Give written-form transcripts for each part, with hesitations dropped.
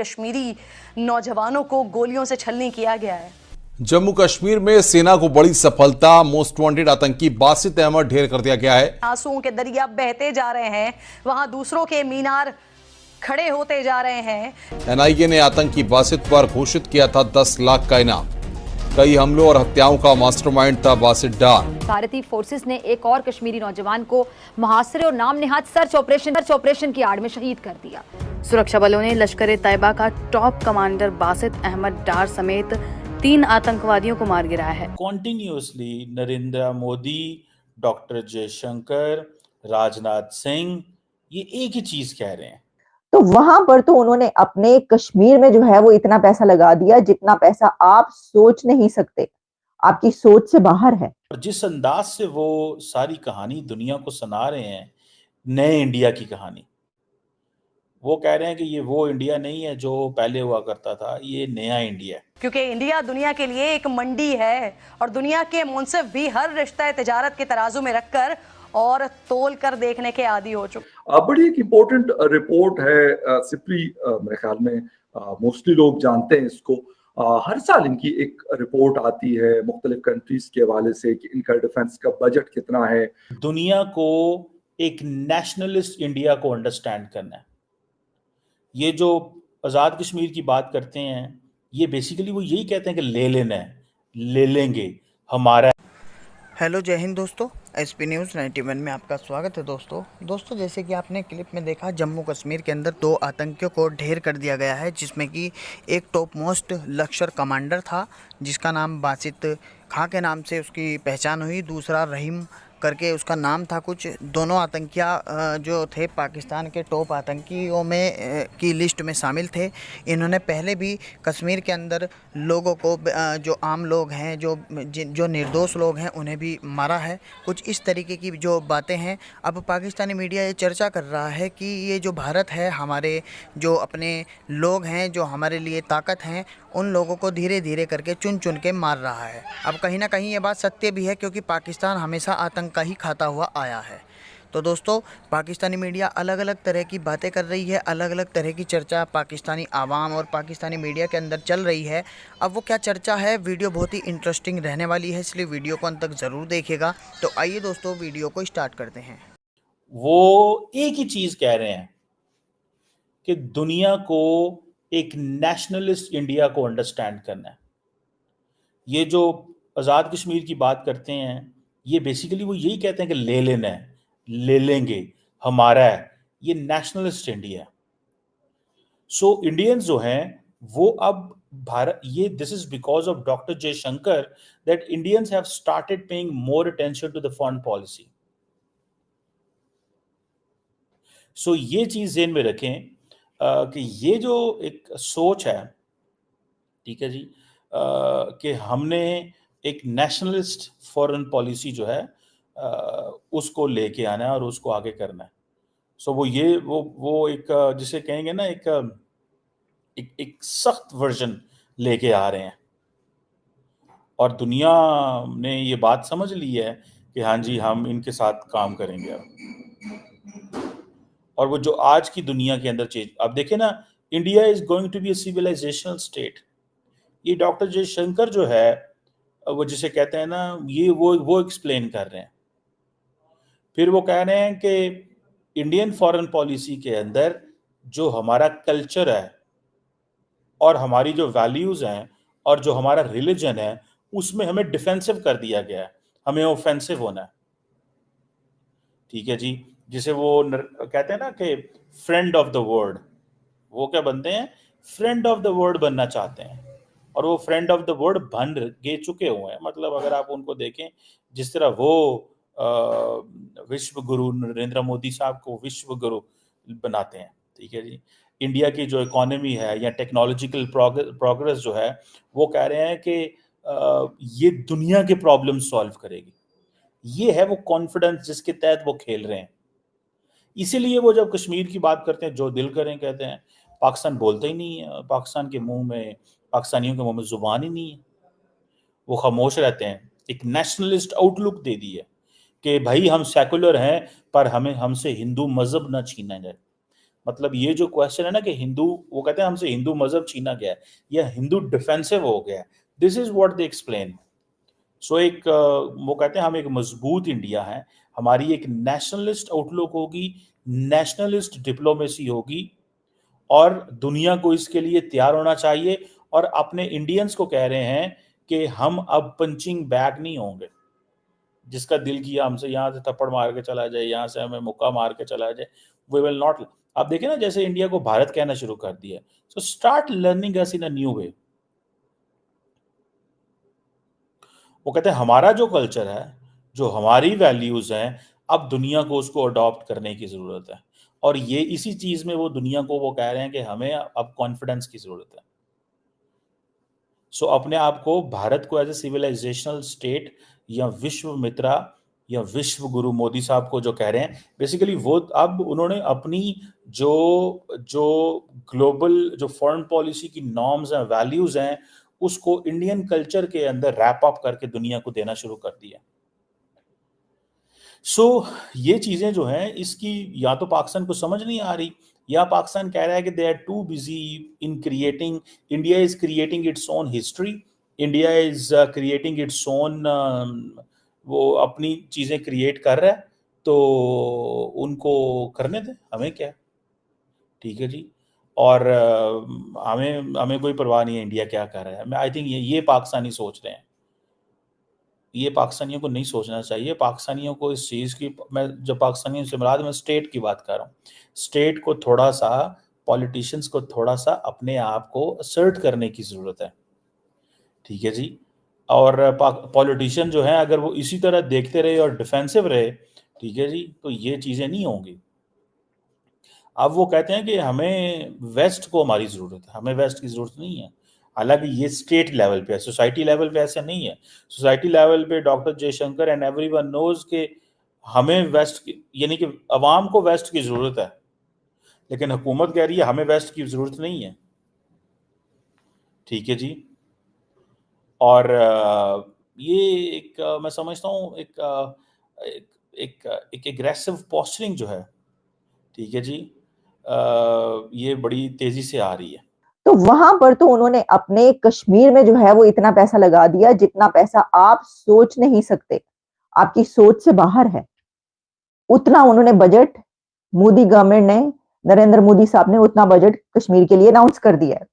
कश्मीरी नौजवानों को गोलियों से छलनी किया गया है। जम्मू कश्मीर में सेना को बड़ी सफलता, मोस्ट वांटेड आतंकी बासित अहमद ढेर कर दिया गया है। आंसुओं के दरिया बहते जा रहे हैं, वहां दूसरों के मीनार खड़े होते जा रहे हैं। एनआईए ने आतंकी बासित पर घोषित किया था 10 लाख का इनाम। कई हमलों और हत्याओं का मास्टरमाइंड था बासित डार। भारतीय फोर्सेस ने एक और कश्मीरी नौजवान को मुहासरे और नाम नेहाद सर्च ऑपरेशन की आड़ में शहीद कर दिया। सुरक्षा बलों ने लश्कर ए तैयबा का टॉप कमांडर बासित अहमद डार समेत 3 आतंकवादियों को मार गिराया है। कॉन्टिन्यूसली नरेंद्र मोदी, डॉक्टर जयशंकर, राजनाथ सिंह ये एक ही चीज कह रहे हैं। तो वहां पर तो उन्होंने अपने कश्मीर में जो है वो इतना पैसा लगा दिया जितना पैसा आप सोच नहीं सकते, आपकी सोच से बाहर है। और जिस अंदाज से वो सारी कहानी दुनिया को सुना रहे हैं, नए इंडिया की कहानी, वो कह रहे हैं कि ये वो इंडिया नहीं है जो पहले हुआ करता था, ये नया इंडिया है। क्योंकि इंडिया दुनिया के लिए एक मंडी है और दुनिया के मुंसिफ भी हर रिश्ता तिजारत के तराजू में रखकर और तोल कर देखने के आदी हो चुके। बड़ी एक इम्पोर्टेंट रिपोर्ट है सिप्री, मेरे ख्याल में मोस्टली लोग जानते हैं इसको। हर साल इनकी एक रिपोर्ट आती है मुख्तलिफ कंट्रीज के हवाले से कि इनका डिफेंस का बजट कितना है। दुनिया को एक नेशनलिस्ट इंडिया को अंडरस्टैंड करना है। ये जो आज़ाद कश्मीर की बात करते हैं, ये बेसिकली वो यही कहते हैं कि ले लेना है, ले लेंगे, हमारा। हेलो, जय हिंद दोस्तों, एसपी न्यूज़ 91 में आपका स्वागत है। दोस्तों जैसे कि आपने क्लिप में देखा, जम्मू कश्मीर के अंदर 2 आतंकियों को ढेर कर दिया गया है, जिसमें कि एक टॉप मोस्ट लश्कर कमांडर था जिसका नाम बासित खां के नाम से उसकी पहचान हुई। दूसरा रहीम करके उसका नाम था कुछ। दोनों आतंकिया जो थे पाकिस्तान के टॉप आतंकियों में की लिस्ट में शामिल थे। इन्होंने पहले भी कश्मीर के अंदर लोगों को, जो आम लोग हैं, जो निर्दोष लोग हैं, उन्हें भी मारा है। कुछ इस तरीके की जो बातें हैं। अब पाकिस्तानी मीडिया ये चर्चा कर रहा है कि ये जो भारत है, हमारे जो अपने लोग हैं, जो हमारे लिए ताकत हैं, उन लोगों को धीरे धीरे करके चुन चुन के मार रहा है। अब कहीं ना कहीं ये बात सत्य भी है, क्योंकि पाकिस्तान हमेशा आतंक का ही खाता हुआ आया है। तो दोस्तों, पाकिस्तानी मीडिया अलग अलग तरह की बातें कर रही है, अलग अलग तरह की चर्चा पाकिस्तानी आवाम और पाकिस्तानी मीडिया के अंदर चल रही है। अब वो क्या चर्चा है, वीडियो बहुत ही इंटरेस्टिंग रहने वाली है, इसलिए वीडियो को अंत तक ज़रूर देखिएगा। तो आइए दोस्तों, वीडियो को स्टार्ट करते हैं। वो एक ही चीज़ कह रहे हैं कि दुनिया को एक नेशनलिस्ट इंडिया को अंडरस्टैंड करना है। ये जो आज़ाद कश्मीर की बात करते हैं, ये बेसिकली वो यही कहते हैं कि ले लेना है, ले लेंगे, हमारा है, ये नेशनलिस्ट इंडिया है। सो इंडियंस जो हैं वो अब भारत, ये this is because of doctor Jaishankar that Indians have started paying more attention to the foreign policy. So ये चीज ध्यान में रखें कि ये जो एक सोच है, ठीक है जी, कि हमने एक नेशनलिस्ट फॉरेन पॉलिसी जो है उसको लेके आना है और उसको आगे करना है। सो वो एक जिसे कहेंगे ना, एक सख्त वर्जन लेके आ रहे हैं और दुनिया ने ये बात समझ ली है कि हाँ जी, हम इनके साथ काम करेंगे अब। और वो जो आज की दुनिया के अंदर चीज, अब देखें ना, India is going to be a civilisational state. ये डॉक्टर जयशंकर जो है, वो जिसे कहते हैं ना, ये वो एक्सप्लेन कर रहे हैं। फिर वो कह रहे हैं कि इंडियन फॉरेन पॉलिसी के अंदर जो हमारा कल्चर है और हमारी जो वैल्यूज हैं और जो हमारा रिलीजन है, उसमें हमें डिफेंसिव कर दिया गया है, हमें ऑफेंसिव होना है। ठीक है जी, जिसे वो कहते हैं ना कि फ्रेंड ऑफ द वर्ल्ड, वो क्या बनते हैं, फ्रेंड ऑफ द वर्ल्ड बनना चाहते हैं। और वो फ्रेंड ऑफ द वर्ल्ड बन गे चुके हुए हैं। मतलब अगर आप उनको देखें, जिस तरह वो विश्व गुरु नरेंद्र मोदी साहब को विश्व गुरु बनाते हैं, ठीक है जी, इंडिया की जो इकोनॉमी है या टेक्नोलॉजिकल प्रोग्रेस जो है, वो कह रहे हैं कि ये दुनिया के प्रॉब्लम सॉल्व करेगी। ये है वो कॉन्फिडेंस जिसके तहत वो खेल रहे हैं। इसीलिए वो जब कश्मीर की बात करते हैं, जो दिल करें कहते हैं। पाकिस्तान बोलता ही नहीं है, पाकिस्तान के मुंह में, पाकिस्तानियों के मुंह में जुबान ही नहीं है, वो खामोश रहते हैं। एक नेशनलिस्ट आउटलुक दे दी है कि भाई हम सेकुलर हैं, पर हमसे हिंदू मजहब ना छीना जाए। मतलब ये जो क्वेश्चन है ना कि हिंदू, वो कहते हैं हमसे हिंदू मजहब छीना गया है या हिंदू डिफेंसिव हो गया है, this is what they explain. So एक वो कहते हैं हम एक मजबूत इंडिया है, हमारी एक नेशनलिस्ट आउटलुक होगी, नेशनलिस्ट डिप्लोमेसी होगी, और दुनिया को इसके लिए तैयार होना चाहिए। और अपने इंडियंस को कह रहे हैं कि हम अब पंचिंग बैग नहीं होंगे, जिसका दिल किया हमसे यहाँ से थप्पड़ मार के चला जाए, यहाँ से हमें मुक्का मार के चला जाए, वी विल नॉट। आप देखिए ना, जैसे इंडिया को भारत कहना शुरू कर दिया, so start learning us in a new way. वो कहते हैं हमारा जो कल्चर है, जो हमारी वैल्यूज हैं, अब दुनिया को उसको अडॉप्ट करने की जरूरत है। और ये इसी चीज में वो दुनिया को वो कह रहे हैं कि हमें अब कॉन्फिडेंस की जरूरत है। सो अपने आप को, भारत को एज ए सिविलाइजेशनल स्टेट या विश्व मित्रा या विश्व गुरु मोदी साहब को जो कह रहे हैं, बेसिकली वो अब उन्होंने अपनी जो जो ग्लोबल जो फॉरेन पॉलिसी की नॉर्म्स हैं, वैल्यूज हैं, उसको इंडियन कल्चर के अंदर रैप अप करके दुनिया को देना शुरू कर दिया। सो ये चीजें जो हैं, इसकी या तो पाकिस्तान को समझ नहीं आ रही, या पाकिस्तान कह रहा है कि they are too busy in creating, India is creating its own history, India is creating its own, वो अपनी चीजें क्रिएट कर रहा है, तो उनको करने दें, हमें क्या, ठीक है जी। और हमें हमें कोई परवाह नहीं है इंडिया क्या कर रहा है। आई थिंक ये पाकिस्तानी सोच रहे हैं, ये पाकिस्तानियों को नहीं सोचना चाहिए। पाकिस्तानियों को इस चीज़ की, मैं जब पाकिस्तानियों से मुराद मैं स्टेट की बात कर रहा हूँ, स्टेट को थोड़ा सा, पॉलिटिशियंस को थोड़ा सा अपने आप को असर्ट करने की ज़रूरत है, ठीक है जी। और पॉलिटिशियन जो है, अगर वो इसी तरह देखते रहे और डिफेंसिव रहे, ठीक है जी, तो ये चीज़ें नहीं होंगी। अब वो कहते हैं कि हमें वेस्ट को हमारी ज़रूरत है, हमें वेस्ट की ज़रूरत नहीं है। हालांकि ये स्टेट लेवल पे है, सोसाइटी लेवल पे ऐसा नहीं है। सोसाइटी लेवल पे doctor Jaishankar and everyone knows के हमें वेस्ट की, यानी कि अवाम को वेस्ट की ज़रूरत है, लेकिन हुकूमत कह रही है हमें वेस्ट की ज़रूरत नहीं है, ठीक है जी। और ये एक मैं समझता हूँ एक एग्रेसिव पोस्चरिंग जो है, ठीक है जी, ये बड़ी तेजी से आ रही है। तो वहां पर तो उन्होंने अपने कश्मीर में जो है वो इतना पैसा लगा दिया जितना पैसा आप सोच नहीं सकते, आपकी सोच से बाहर है। उतना उन्होंने बजट, मोदी गवर्नमेंट ने, नरेंद्र मोदी साहब ने उतना बजट कश्मीर के लिए अनाउंस कर दिया है।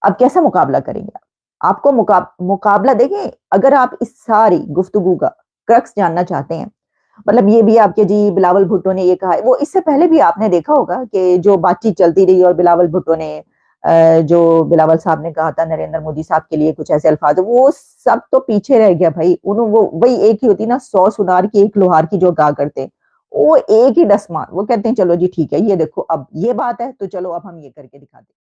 अब कैसा मुकाबला करेंगे आप? आपको मुकाबला देखिए, अगर आप इस सारी गुफ्तगू का क्रक्स जानना चाहते हैं, मतलब ये भी आपके जी बिलावल भुट्टो ने ये कहा है, वो इससे पहले भी आपने देखा होगा कि जो बातचीत चलती रही और बिलावल भुट्टो ने जो बिलावल साहब ने कहा था नरेंद्र मोदी साहब के लिए कुछ ऐसे अल्फाज, वो सब तो पीछे रह गया भाई। वो वही एक ही होती ना, 100 सुनार की एक लोहार की जो कहा करते, वो एक ही डसमान, वो कहते हैं चलो जी ठीक है, ये देखो अब ये बात है तो चलो अब हम ये करके दिखा दें।